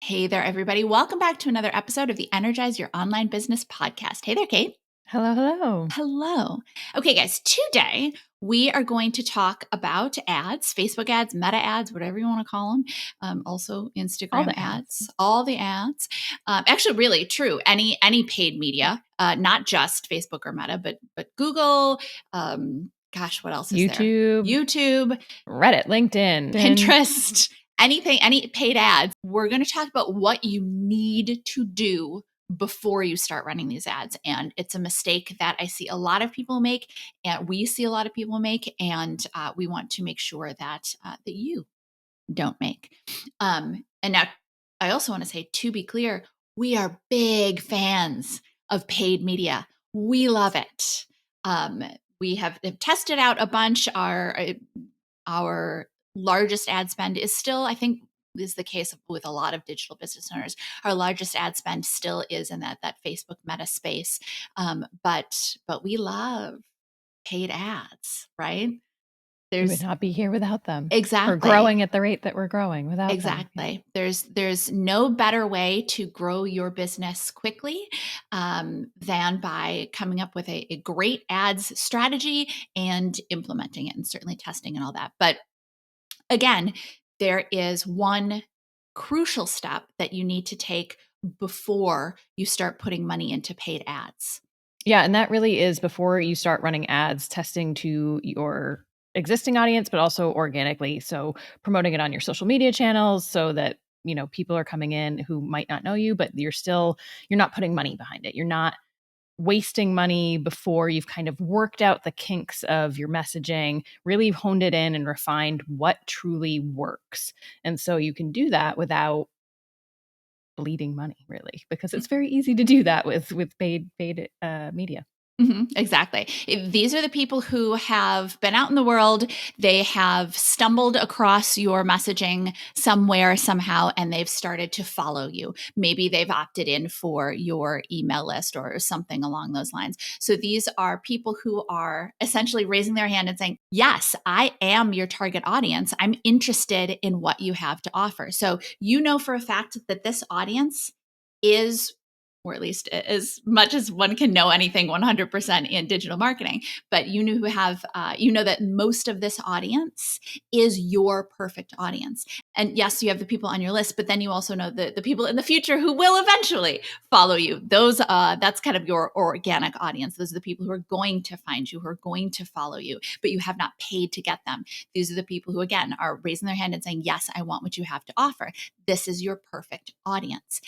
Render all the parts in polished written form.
Hey there, everybody. Welcome back to another episode of the Energize Your Online Business podcast. Hey there, Kate. Hello, hello. Hello. Okay, guys, today we are going to talk about ads, Facebook ads, meta ads, whatever you want to call them. Also Instagram ads, all the ads. Actually, really true. Any paid media, not just Facebook or Meta, but Google. What else is there? YouTube, Reddit, LinkedIn, Pinterest. Anything, any paid ads. We're going to talk about what you need to do before you start running these ads. And it's a mistake that I see a lot of people make, and we see a lot of people make, and we want to make sure that that you don't make. And now I also want to say, to be clear, we are big fans of paid media. We love it. We have tested out a bunch. Our largest ad spend is still, I think, is the case with a lot of digital business owners. Our largest ad spend still is in that Facebook Meta space. But we love paid ads, right? We would not be here without them. Exactly. We're growing at the rate that we're growing without them. Exactly. There's no better way to grow your business quickly than by coming up with a great ads strategy and implementing it, and certainly testing and all that. But again, there is one crucial step that you need to take before you start putting money into paid ads. Yeah, and that really is before you start running ads, testing to your existing audience, but also organically. So promoting it on your social media channels so that, people are coming in who might not know you, but you're not putting money behind it. You're not wasting money before you've kind of worked out the kinks of your messaging, really honed it in and refined what truly works. And so you can do that without bleeding money, really, because it's very easy to do that with paid media. Mm-hmm, exactly. These are the people who have been out in the world. They have stumbled across your messaging somewhere, somehow, and they've started to follow you. Maybe they've opted in for your email list or something along those lines. So these are people who are essentially raising their hand and saying, yes, I am your target audience. I'm interested in what you have to offer. So you know for a fact that this audience is, or at least as much as one can know anything 100% in digital marketing, but you know that most of this audience is your perfect audience. And yes, you have the people on your list, but then you also know the people in the future who will eventually follow you. That's kind of your organic audience. Those are the people who are going to find you, who are going to follow you, but you have not paid to get them. These are the people who, again, are raising their hand and saying, yes, I want what you have to offer. This is your perfect audience.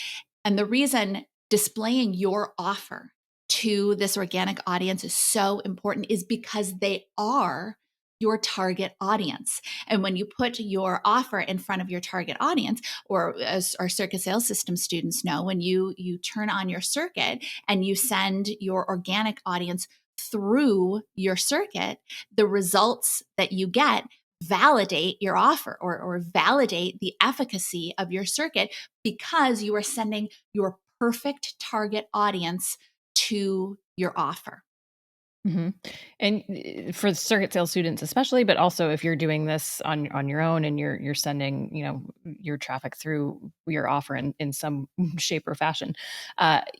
And the reason displaying your offer to this organic audience is so important is because they are your target audience. And when you put your offer in front of your target audience, or as our circuit sales system students know, when you turn on your circuit and you send your organic audience through your circuit, the results that you get validate your offer or validate the efficacy of your circuit, because you are sending your perfect target audience to your offer. Mm-hmm. And for circuit sales students especially, but also if you're doing this on your own and you're sending your traffic through your offer in some shape or fashion,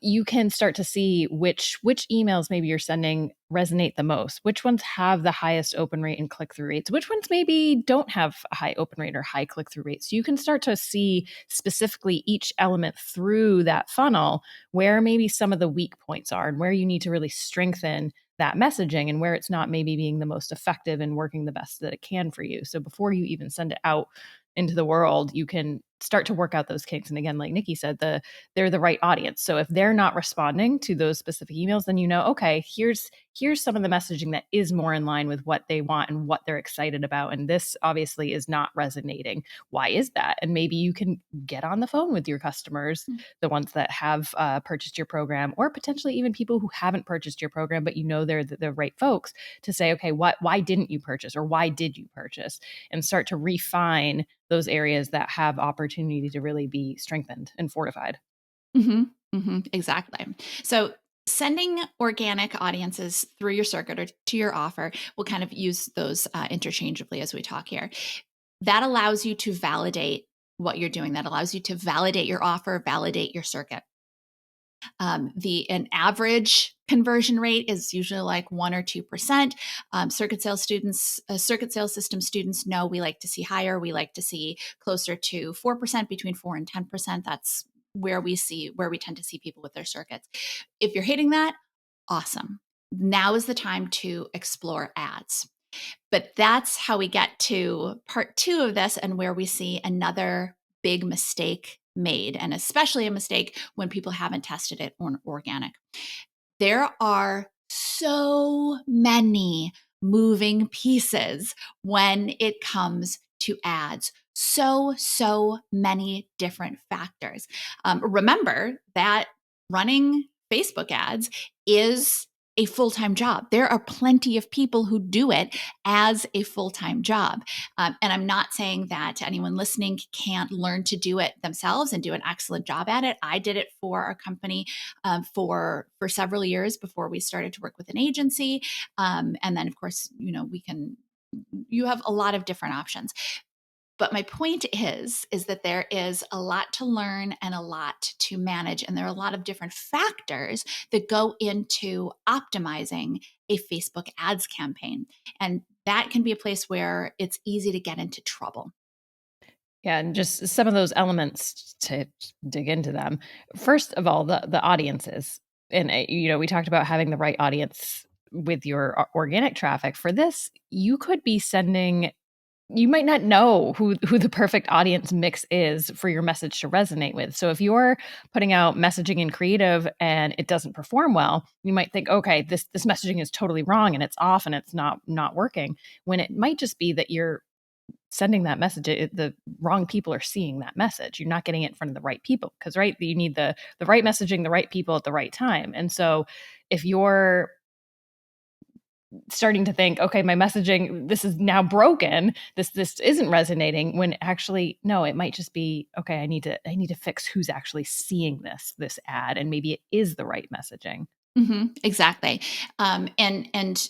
you can start to see which emails maybe you're sending resonate the most, which ones have the highest open rate and click-through rates, which ones maybe don't have a high open rate or high click-through rates. So you can start to see specifically each element through that funnel where maybe some of the weak points are and where you need to really strengthen that messaging and where it's not maybe being the most effective and working the best that it can for you. So before you even send it out into the world, you can start to work out those kinks. And again, like Nicki said, they're the right audience. So if they're not responding to those specific emails, then okay, here's some of the messaging that is more in line with what they want and what they're excited about. And this obviously is not resonating. Why is that? And maybe you can get on the phone with your customers, the ones that have purchased your program, or potentially even people who haven't purchased your program, but they're the right folks, to say, okay, why didn't you purchase, or why did you purchase? And start to refine those areas that have opportunity to really be strengthened and fortified. Mm-hmm. Mm-hmm. Exactly. So sending organic audiences through your circuit or to your offer, we'll kind of use those interchangeably as we talk here. That allows you to validate what you're doing. That allows you to validate your offer, validate your circuit. An average conversion rate is usually like 1 or 2%. Circuit sales system students know we like to see higher. We like to see closer to 4%, between 4 and 10%. That's where we tend to see people with their circuits. If you're hitting that, awesome. Now is the time to explore ads. But that's how we get to part 2 of this, and where we see another big mistake made, and especially a mistake when people haven't tested it on organic. There are so many moving pieces when it comes to ads. So many different factors. Remember that running Facebook ads is a full-time job. There are plenty of people who do it as a full-time job. And I'm not saying that anyone listening can't learn to do it themselves and do an excellent job at it. I did it for our company for several years before we started to work with an agency. And then, of course, you have a lot of different options. But my point is that there is a lot to learn and a lot to manage. And there are a lot of different factors that go into optimizing a Facebook ads campaign. And that can be a place where it's easy to get into trouble. Yeah, and just some of those elements to dig into them. First of all, the audiences. And we talked about having the right audience with your organic traffic. For this, you could be sending, you might not know who the perfect audience mix is for your message to resonate with. So if you're putting out messaging in creative and it doesn't perform well, you might think, okay, this messaging is totally wrong and it's off and it's not working, when it might just be that you're sending that message, the wrong people are seeing that message. You're not getting it in front of the right people, because right, you need the right messaging, the right people at the right time. And so if you're starting to think, okay, my messaging, this is now broken, this isn't resonating, when actually no, it might just be, okay, I need to fix who's actually seeing this ad, and maybe it is the right messaging. Exactly. And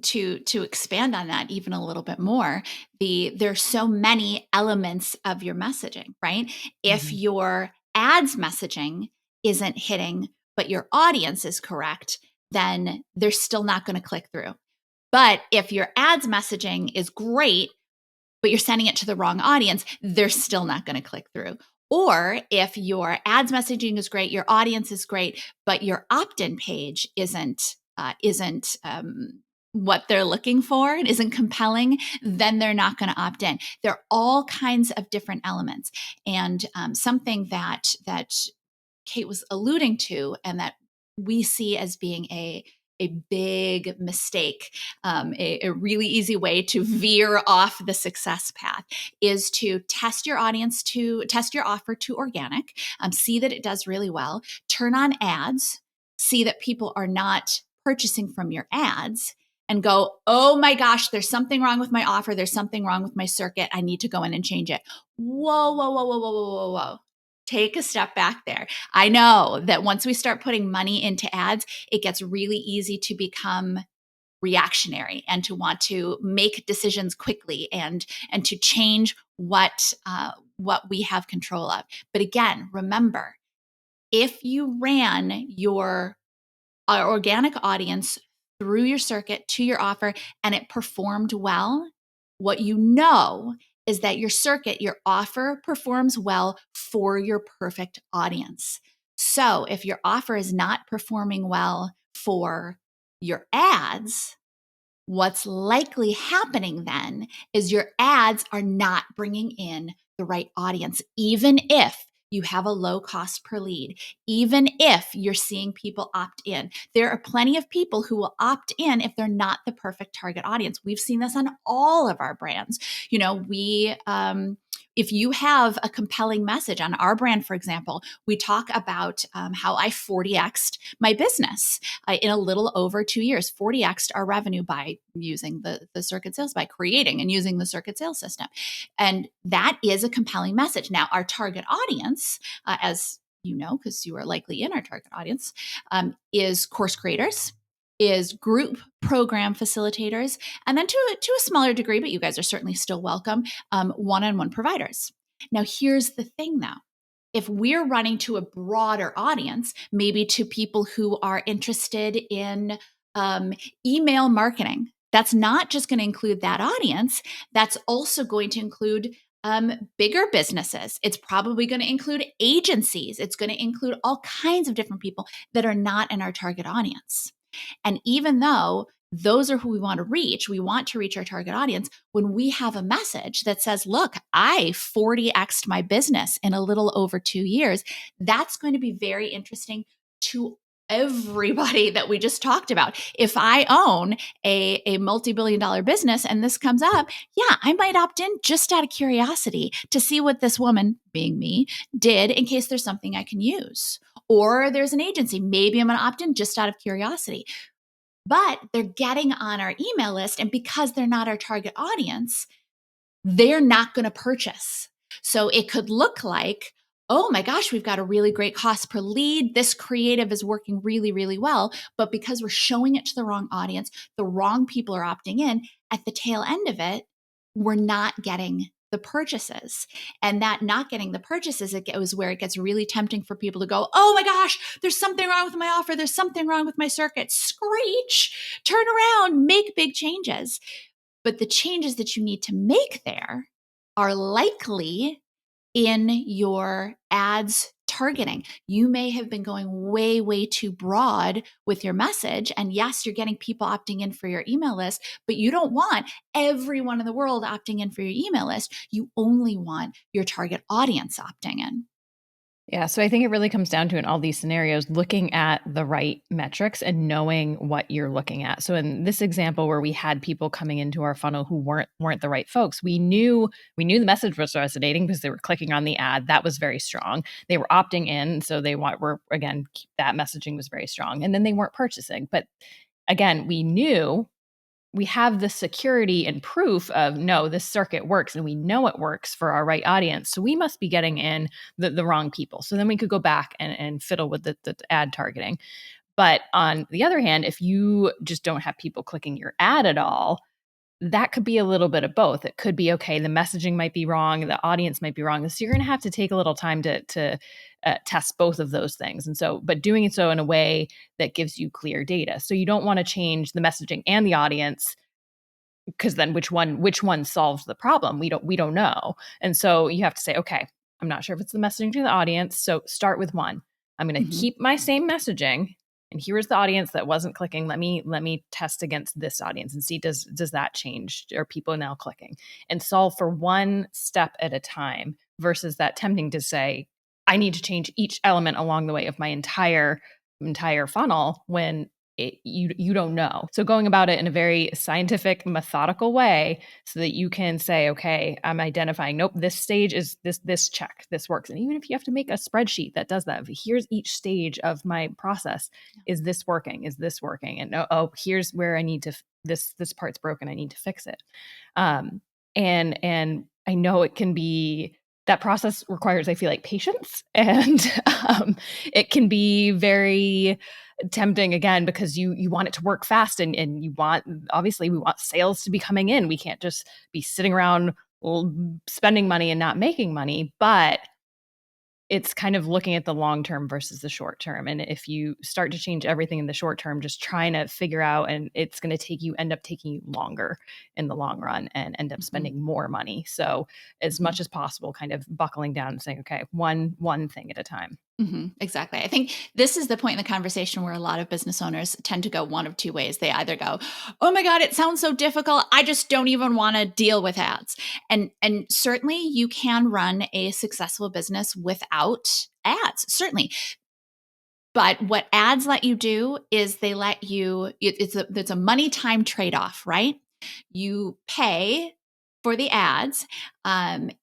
to expand on that even a little bit more, there's so many elements of your messaging, right? If Mhm. your ads messaging isn't hitting, but your audience is correct, then they're still not going to click through. But if your ads messaging is great, but you're sending it to the wrong audience, they're still not going to click through. Or if your ads messaging is great, your audience is great, but your opt-in page isn't what they're looking for, it isn't compelling, then they're not going to opt in. There are all kinds of different elements, and something that Kate was alluding to, and that we see as being a big mistake, a really easy way to veer off the success path, is to test your offer to organic, see that it does really well, turn on ads, see that people are not purchasing from your ads, and go, oh my gosh, there's something wrong with my offer. There's something wrong with my circuit. I need to go in and change it. Whoa, whoa, whoa, whoa, whoa, whoa, whoa, whoa. Take a step back there. I know that once we start putting money into ads, it gets really easy to become reactionary and to want to make decisions quickly and to change what we have control of. But again, remember, if you ran your organic audience through your circuit to your offer and it performed well, what you know is that your circuit, your offer performs well for your perfect audience. So if your offer is not performing well for your ads, what's likely happening then is your ads are not bringing in the right audience, even if you have a low cost per lead, even if you're seeing people opt in. There are plenty of people who will opt in if they're not the perfect target audience. We've seen this on all of our brands. If you have a compelling message on our brand, for example, we talk about how I 40x'd my business in a little over 2 years, 40x'd our revenue by using the circuit sales, by creating and using the circuit sales system. And that is a compelling message. Now, our target audience, as you know, because you are likely in our target audience, is course creators, is group program facilitators, and then to a smaller degree, but you guys are certainly still welcome, one-on-one providers. Now, here's the thing though. If we're running to a broader audience, maybe to people who are interested in um, email marketing, that's not just going to include that audience. That's also going to include bigger businesses. It's probably going to include agencies. It's going to include all kinds of different people that are not in our target audience. And even though those are who we want to reach our target audience. When we have a message that says, look, I 40x'd my business in a little over 2 years, that's going to be very interesting to everybody that we just talked about. If I own a multi-billion dollar business and this comes up, yeah, I might opt in just out of curiosity to see what this woman, being me, did in case there's something I can use. Or there's an agency, maybe I'm going to opt in just out of curiosity. But they're getting on our email list, and because they're not our target audience, they're not going to purchase. So it could look like, oh my gosh, we've got a really great cost per lead. This creative is working really, really well. But because we're showing it to the wrong audience, the wrong people are opting in, at the tail end of it, we're not getting the purchases. And that not getting the purchases, it was where it gets really tempting for people to go, oh my gosh, there's something wrong with my offer. There's something wrong with my circuit. Screech, turn around, make big changes. But the changes that you need to make there are likely in your ads targeting. You may have been going way, way too broad with your message. And yes, you're getting people opting in for your email list, but you don't want everyone in the world opting in for your email list. You only want your target audience opting in. Yeah, so I think it really comes down to, in all these scenarios, looking at the right metrics and knowing what you're looking at. So in this example where we had people coming into our funnel who weren't the right folks, we knew the message was resonating because they were clicking on the ad. That was very strong. They were opting in, so were again, that messaging was very strong. And then they weren't purchasing. But again, we have the security and proof of, no, this circuit works, and we know it works for our right audience. So we must be getting in the wrong people. So then we could go back and fiddle with the ad targeting. But on the other hand, if you just don't have people clicking your ad at all, that could be a little bit of both. It could be, okay, the messaging might be wrong, the audience might be wrong. So you're going to have to take a little time to test both of those things. And so, but doing it so in a way that gives you clear data. So you don't want to change the messaging and the audience, because then which one solves the problem? We don't know. And so you have to say, okay, I'm not sure if it's the messaging to the audience. So start with one. I'm going to keep my same messaging, and here's the audience that wasn't clicking. Let me test against this audience and see, does that change? Are people now clicking? And solve for one step at a time, versus that tempting to say, I need to change each element along the way of my entire funnel, when you don't know. So going about it in a very scientific, methodical way, so that you can say, okay, I'm identifying, nope, this stage is this check, this works. And even if you have to make a spreadsheet that does that, here's each stage of my process. Is this working? Is this working? And here's where I need to, this part's broken, I need to fix it. And I know it can be, that process requires, I feel like, patience, and it can be very tempting, again, because you want it to work fast, and obviously we want sales to be coming in. We can't just be sitting around spending money and not making money. But it's kind of looking at the long term versus the short term. And if you start to change everything in the short term, just trying to figure out, and it's going to end up taking you longer in the long run, and end up spending more money. So as much as possible, kind of buckling down and saying, okay, one thing at a time. Exactly. I think this is the point in the conversation where a lot of business owners tend to go one of two ways. They either go, oh my God, it sounds so difficult, I just don't even want to deal with ads. And certainly you can run a successful business without ads, certainly. But what ads let you do is they let you, it's a money time trade-off, right? You pay for the ads, and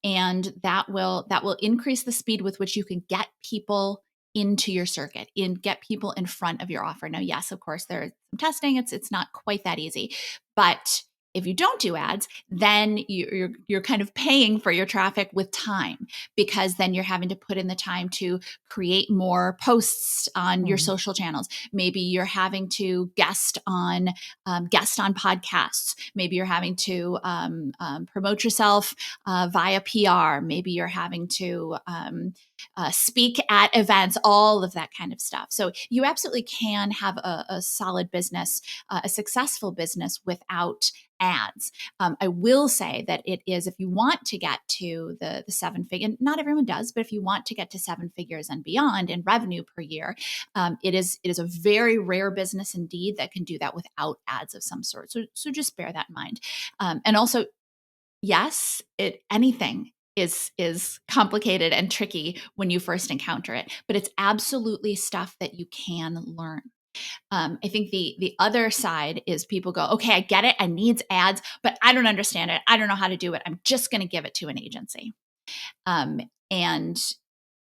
that will increase the speed with which you can get people into your circuit, get people in front of your offer. Now, yes, of course, there's some testing. It's not quite that easy, but If you don't do ads, then you're kind of paying for your traffic with time, because then you're having to put in the time to create more posts on your Mhm. social channels. Maybe you're having to guest on podcasts. Maybe you're having to promote yourself via PR. Maybe you're having to speak at events, all of that kind of stuff. So you absolutely can have a solid business, a successful business without ads. I will say that it is, if you want to get to the seven figure, not everyone does, but if you want to get to seven figures and beyond in revenue per year, it is a very rare business indeed that can do that without ads of some sort. So just bear that in mind. And also, yes, anything is complicated and tricky when you first encounter it, but it's absolutely stuff that you can learn. I think the other side is people go, okay, I get it, I needs ads, but I don't understand it. I don't know how to do it. I'm just going to give it to an agency. And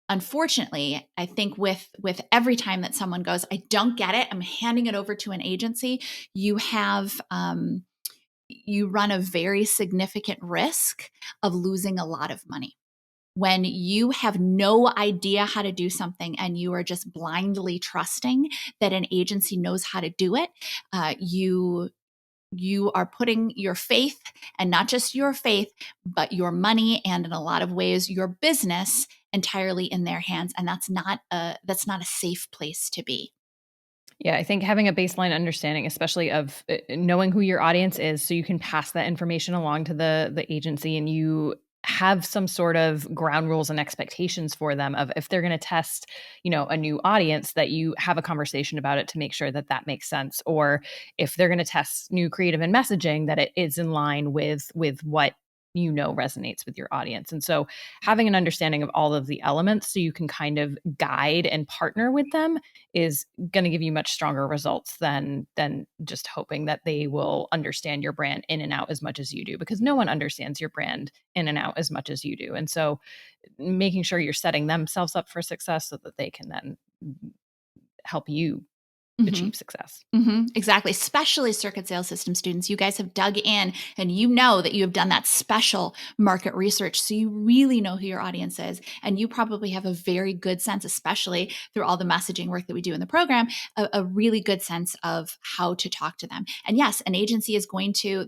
unfortunately, I think with every time that someone goes, I don't get it, I'm handing it over to an agency, you run a very significant risk of losing a lot of money. When you have no idea how to do something and you are just blindly trusting that an agency knows how to do it, you are putting your faith, and not just your faith, but your money, and in a lot of ways your business, entirely in their hands, and that's not a safe place to be. Yeah, I think having a baseline understanding, especially of knowing who your audience is, so you can pass that information along to the agency, and you have some sort of ground rules and expectations for them of if they're going to test, a new audience, that you have a conversation about it to make sure that that makes sense, or if they're going to test new creative and messaging, that it is in line with what resonates with your audience. And so having an understanding of all of the elements so you can kind of guide and partner with them is going to give you much stronger results than just hoping that they will understand your brand in and out as much as you do, because no one understands your brand in and out as much as you do. And so making sure you're setting themselves up for success so that they can then help you Mhm. achieve success. Exactly. Especially circuit sales system students. You guys have dug in and you know that you have done that special market research. So you really know who your audience is. And you probably have a very good sense, especially through all the messaging work that we do in the program, a really good sense of how to talk to them. And yes, an agency is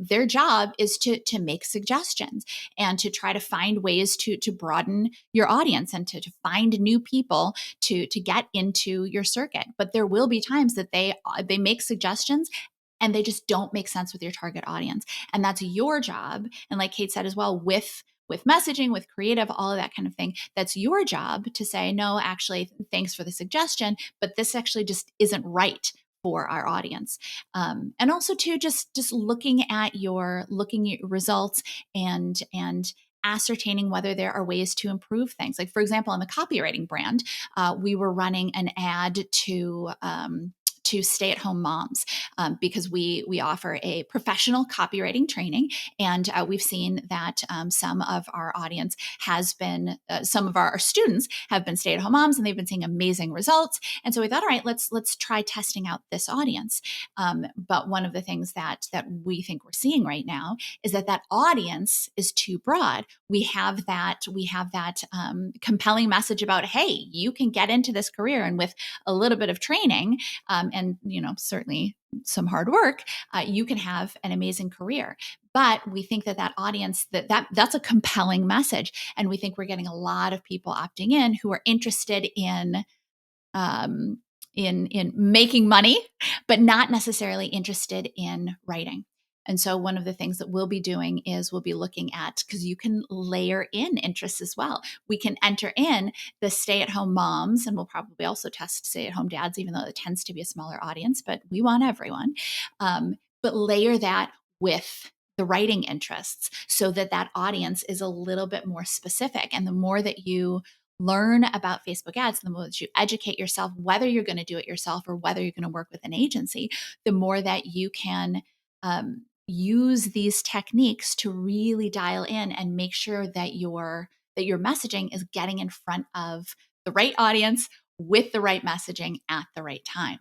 their job is to make suggestions and to try to find ways to broaden your audience and to find new people to get into your circuit. But there will be times that they make suggestions and they just don't make sense with your target audience. And that's your job. And like Kate said as well, with messaging, with creative, all of that kind of thing, that's your job to say, no, actually, thanks for the suggestion, but this actually just isn't right for our audience. And also too, just looking at your results and ascertaining whether there are ways to improve things. Like, for example, on the copywriting brand, we were running an ad to stay-at-home moms, because we offer a professional copywriting training, and we've seen that some of our audience has been, some of our students have been stay-at-home moms, and they've been seeing amazing results. And so we thought, all right, let's try testing out this audience. But one of the things that we think we're seeing right now is that audience is too broad. We have that compelling message about, hey, you can get into this career, and with a little bit of training, and certainly some hard work, you can have an amazing career. But we think that audience, that's a compelling message, and we think we're getting a lot of people opting in who are interested um, in making money, but not necessarily interested in writing. And so one of the things that we'll be doing is we'll be looking at, because you can layer in interests as well. We can enter in the stay-at-home moms, and we'll probably also test stay-at-home dads, even though it tends to be a smaller audience, but we want everyone. But layer that with the writing interests so that audience is a little bit more specific. And the more that you learn about Facebook ads, the more that you educate yourself, whether you're going to do it yourself or whether you're going to work with an agency, the more that you can use these techniques to really dial in and make sure that your messaging is getting in front of the right audience with the right messaging at the right time.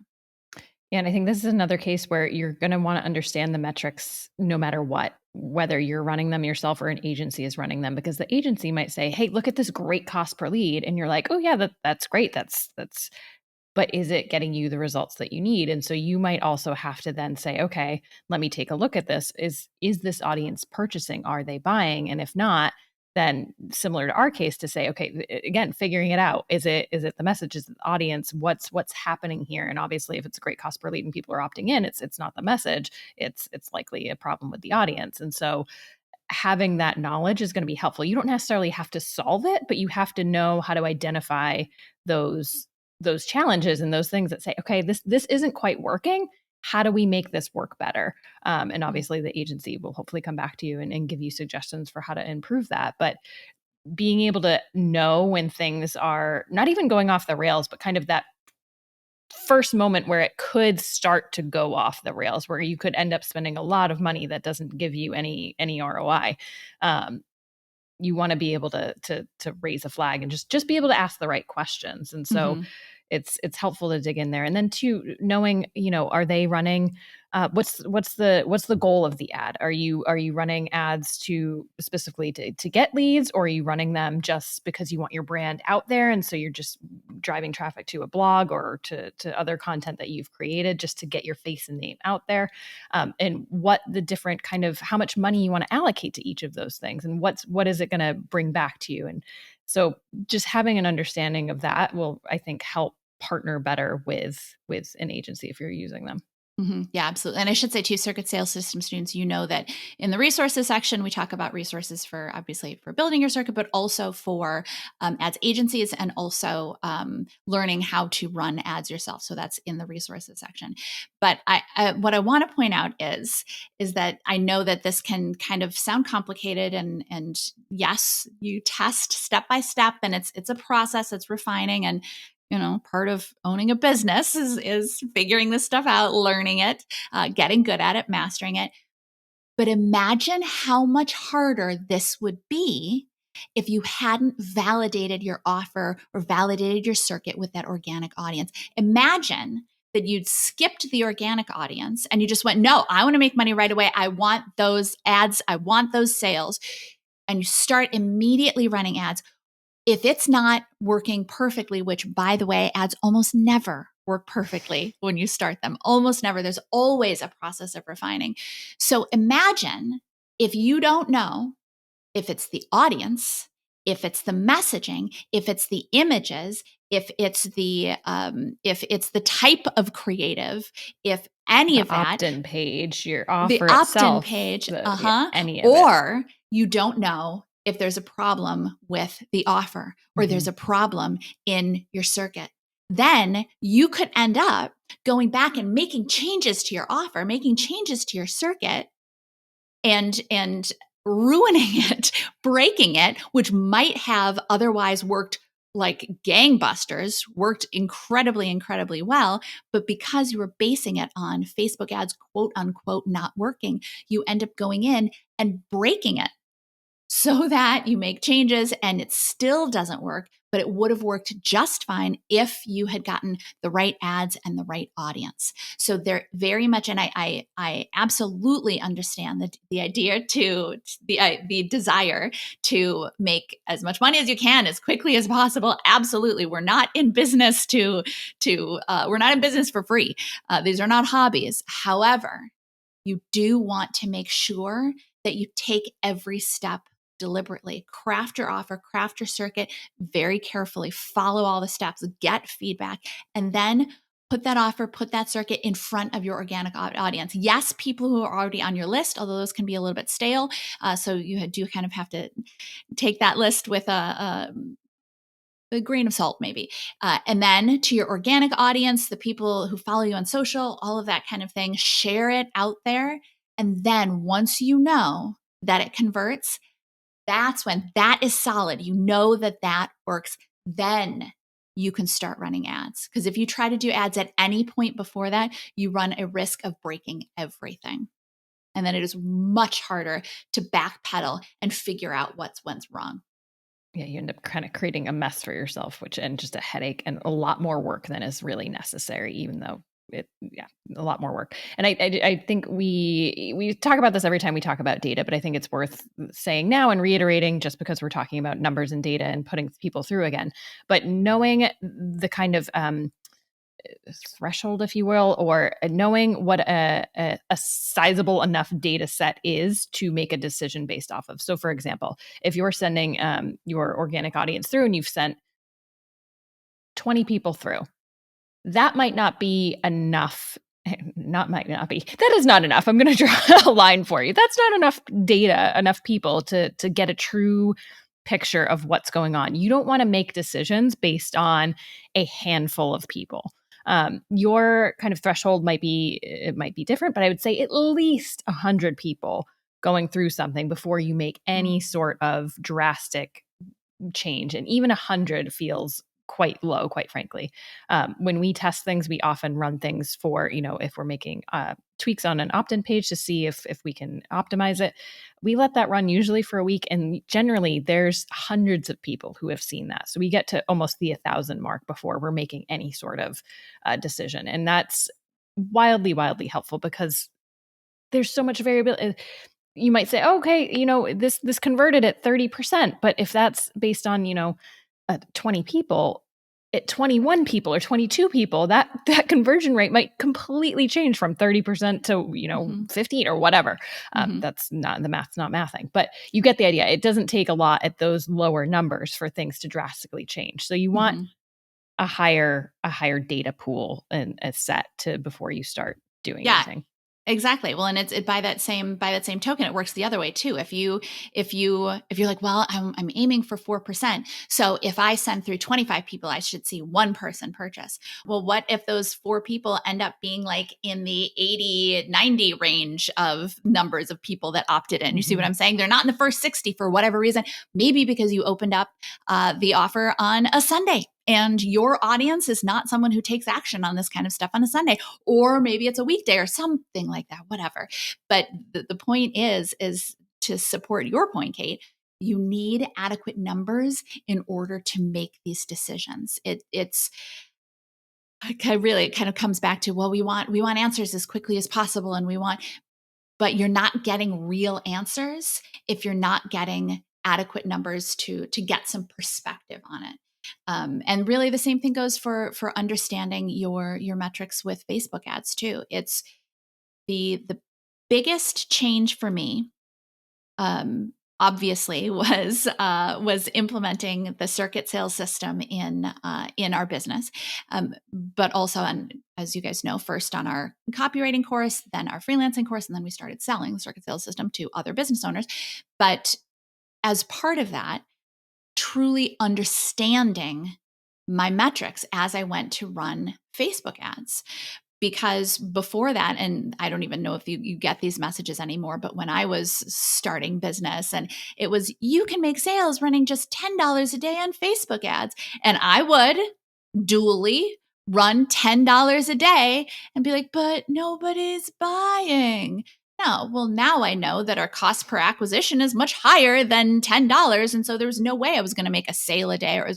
Yeah, and I think this is another case where you're going to want to understand the metrics no matter what, whether you're running them yourself or an agency is running them, because the agency might say, "Hey, look at this great cost per lead," and you're like, "Oh yeah, that's great. That's." But is it getting you the results that you need? And so you might also have to then say, "Okay, let me take a look at this. Is this audience purchasing? Are they buying? And if not, then similar to our case to say, okay, again, figuring it out. Is it the message? Is it the audience? What's happening here? And obviously, if it's a great cost per lead and people are opting in, it's not the message. It's likely a problem with the audience. And so having that knowledge is going to be helpful. You don't necessarily have to solve it, but you have to know how to identify those those challenges and those things that say, okay, this isn't quite working. How do we make this work better? And Mhm. obviously, the agency will hopefully come back to you and give you suggestions for how to improve that. But being able to know when things are not even going off the rails, but kind of that first moment where it could start to go off the rails, where you could end up spending a lot of money that doesn't give you any ROI. Um, you want to be able to raise a flag and just be able to ask the right questions. And so Mhm. it's helpful to dig in there. And then two, knowing, are they running what's the goal of the ad? Are you running ads to specifically to get leads, or are you running them just because you want your brand out there and so you're just driving traffic to a blog or to other content that you've created just to get your face and name out there? And what the different kind of how much money you want to allocate to each of those things, and what is it going to bring back to you? And so just having an understanding of that will, I think, help partner better with an agency if you're using them. Yeah, absolutely. And I should say too, circuit sales system students, you know that in the resources section, we talk about resources for obviously for building your circuit, but also for ads agencies and also learning how to run ads yourself. So that's in the resources section. But what I want to point out is that I know that this can kind of sound complicated, and yes, you test step by step, and it's a process, it's refining, and part of owning a business is figuring this stuff out, learning it, getting good at it, mastering it. But imagine how much harder this would be if you hadn't validated your offer or validated your circuit with that organic audience. Imagine that you'd skipped the organic audience and you just went, no, I want to make money right away. I want those ads. I want those sales. And you start immediately running ads. If it's not working perfectly, which by the way, ads almost never work perfectly when you start them, almost never. There's always a process of refining. So imagine if you don't know if it's the audience, if it's the messaging, if it's the images, if it's the type of creative, if any The of that, opt-in page, your the offer opt-in itself, page, yeah, uh-huh, any of it. or you don't know if there's a problem with the offer or there's Mhm. a problem in your circuit. Then you could end up going back and making changes to your offer, making changes to your circuit, and ruining it, breaking it, which might have otherwise worked like gangbusters, worked incredibly, incredibly well. But because you were basing it on Facebook ads, quote unquote, not working, you end up going in and breaking it so that you make changes and it still doesn't work, but it would have worked just fine if you had gotten the right ads and the right audience. So they're very much, and I absolutely understand the idea to the desire to make as much money as you can as quickly as possible. Absolutely, we're not in business we're not in business for free. These are not hobbies. However, you do want to make sure that you take every step deliberately. Craft your offer, craft your circuit very carefully, follow all the steps, get feedback, and then put that offer, put that circuit in front of your organic audience. Yes, people who are already on your list, although those can be a little bit stale. So you do kind of have to take that list with a grain of salt, maybe. And then to your organic audience, the people who follow you on social, all of that kind of thing, share it out there. And then once you know that it converts, that's when that is solid. You know that that works. Then you can start running ads. Because if you try to do ads at any point before that, you run a risk of breaking everything. And then it is much harder to backpedal and figure out what's went wrong. Yeah, you end up kind of creating a mess for yourself, and just a headache and a lot more work than is really necessary, even though a lot more work. And I think we talk about this every time we talk about data, but I think it's worth saying now and reiterating, just because we're talking about numbers and data and putting people through again. But knowing the kind of threshold, if you will, or knowing what a sizable enough data set is to make a decision based off of. So, for example, if you're sending your organic audience through and you've sent 20 people through, that might not be enough. Might not be. That is not enough. I'm going to draw a line for you. That's not enough data, enough people to get a true picture of what's going on. You don't want to make decisions based on a handful of people. Your kind of threshold might be different, but I would say at least 100 people going through something before you make any sort of drastic change. And even 100 feels quite low, quite frankly. When we test things, we often run things for, if we're making tweaks on an opt-in page to see if we can optimize it. We let that run usually for a week. And generally there's hundreds of people who have seen that. So we get to almost the 1,000 mark before we're making any sort of decision. And that's wildly, wildly helpful because there's so much variability. You might say, oh, okay, this converted at 30%, but if that's based on, 20 people, at 21 people or 22 people, that conversion rate might completely change from 30% to, 15 or whatever. That's not, the math's not mathing, but you get the idea. It doesn't take a lot at those lower numbers for things to drastically change. So you want a higher data pool and a set before you start doing anything. Exactly. Well, and it's by that same token, it works the other way too. If you're like, well, I'm aiming for 4%. So if I send through 25 people, I should see one person purchase. Well, what if those 4 people end up being like in the 80, 90 range of numbers of people that opted in? You see what I'm saying? They're not in the first 60 for whatever reason, maybe because you opened up the offer on a Sunday. And your audience is not someone who takes action on this kind of stuff on a Sunday, or maybe it's a weekday or something like that, whatever. But the point is to support your point, Kate, you need adequate numbers in order to make these decisions. It really kind of comes back to, well, we want answers as quickly as possible, but you're not getting real answers if you're not getting adequate numbers to get some perspective on it. And really the same thing goes for understanding your metrics with Facebook ads too. It's the biggest change for me, obviously was implementing the circuit sales system in our business. But also, and as you guys know, first on our copywriting course, then our freelancing course, and then we started selling the circuit sales system to other business owners. But as part of that, truly understanding my metrics as I went to run Facebook ads. Because before that, and I don't even know if you get these messages anymore, but when I was starting business and it was, you can make sales running just $10 a day on Facebook ads. And I would dually run $10 a day and be like, but nobody's buying. No, well, now I know that our cost per acquisition is much higher than $10. And so there was no way I was going to make a sale a day. Or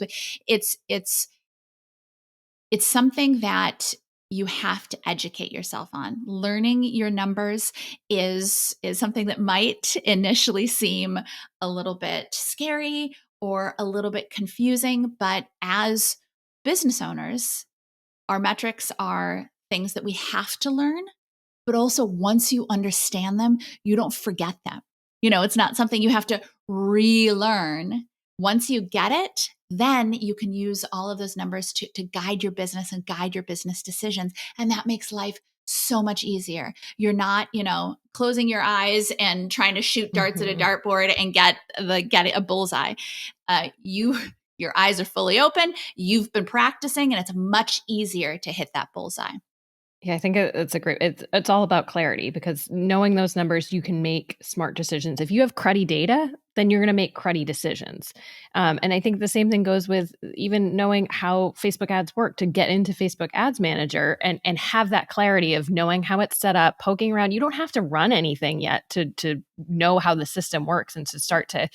it's something that you have to educate yourself on. Learning your numbers is something that might initially seem a little bit scary or a little bit confusing, but as business owners, our metrics are things that we have to learn, but also once you understand them, you don't forget them. It's not something you have to relearn. Once you get it, then you can use all of those numbers to guide your business and guide your business decisions. And that makes life so much easier. You're not, closing your eyes and trying to shoot darts at a dartboard and get a bullseye. Your eyes are fully open. You've been practicing, and it's much easier to hit that bullseye. Yeah, I think it's it's all about clarity, because knowing those numbers, you can make smart decisions. If you have cruddy data, then you're going to make cruddy decisions. And I think the same thing goes with even knowing how Facebook ads work, to get into Facebook Ads Manager and have that clarity of knowing how it's set up, poking around. You don't have to run anything yet to know how the system works and to start to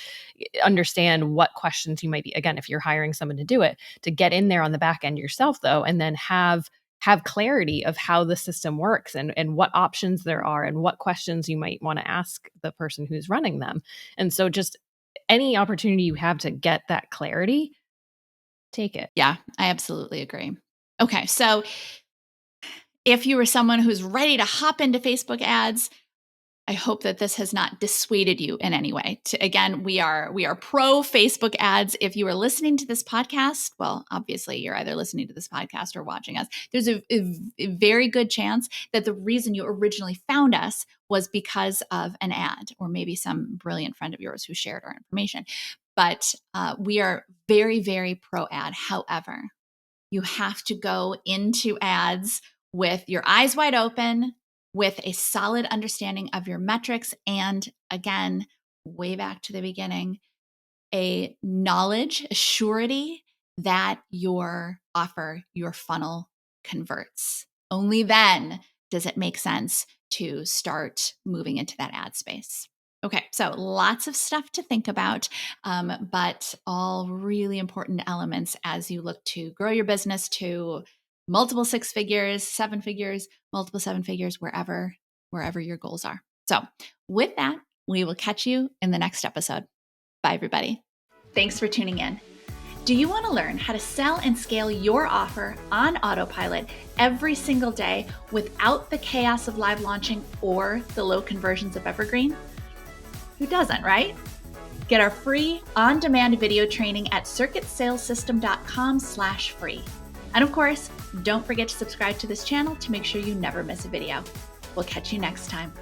understand what questions you might be, again, if you're hiring someone to do it, to get in there on the back end yourself though, and then have have clarity of how the system works and what options there are and what questions you might want to ask the person who's running them. And so just any opportunity you have to get that clarity, take it. Yeah, I absolutely agree. Okay, so if you were someone who's ready to hop into Facebook ads, I hope that this has not dissuaded you in any way. Again, we are pro Facebook ads. If you are listening to this podcast, well, obviously you're either listening to this podcast or watching us. There's a very good chance that the reason you originally found us was because of an ad, or maybe some brilliant friend of yours who shared our information. But we are very, very pro ad. However, you have to go into ads with your eyes wide open, with a solid understanding of your metrics, and again, way back to the beginning, a knowledge, a surety that your offer, your funnel converts. Only then does it make sense to start moving into that ad space. Okay, so lots of stuff to think about, but all really important elements as you look to grow your business to multiple 6 figures, 7 figures, multiple 7 figures, wherever your goals are. So with that, we will catch you in the next episode. Bye, everybody. Thanks for tuning in. Do you want to learn how to sell and scale your offer on autopilot every single day without the chaos of live launching or the low conversions of Evergreen? Who doesn't, right? Get our free on-demand video training at circuitsalessystem.com/free. And of course, don't forget to subscribe to this channel to make sure you never miss a video. We'll catch you next time.